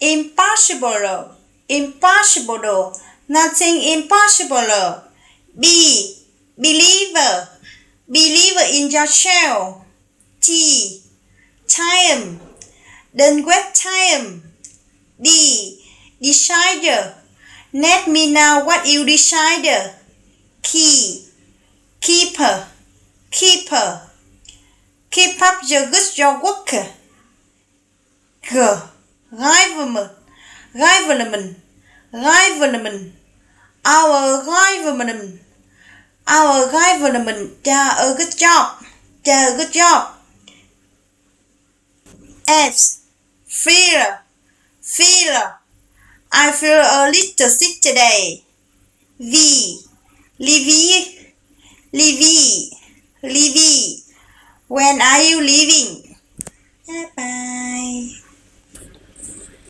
impossible, impossible, nothing impossible. B, believer, believer in yourself. T, time, don't waste time. D, desire, let me know what you desire. Key, keeper, keeper, keep up your good your work. G, rivalment, rivalment, rivalment, our rivalment, our rivalment, do a good job, do a good job. F, fear, fear, I feel a little sick today. V, Livy, Livy, Livy, when are you leaving?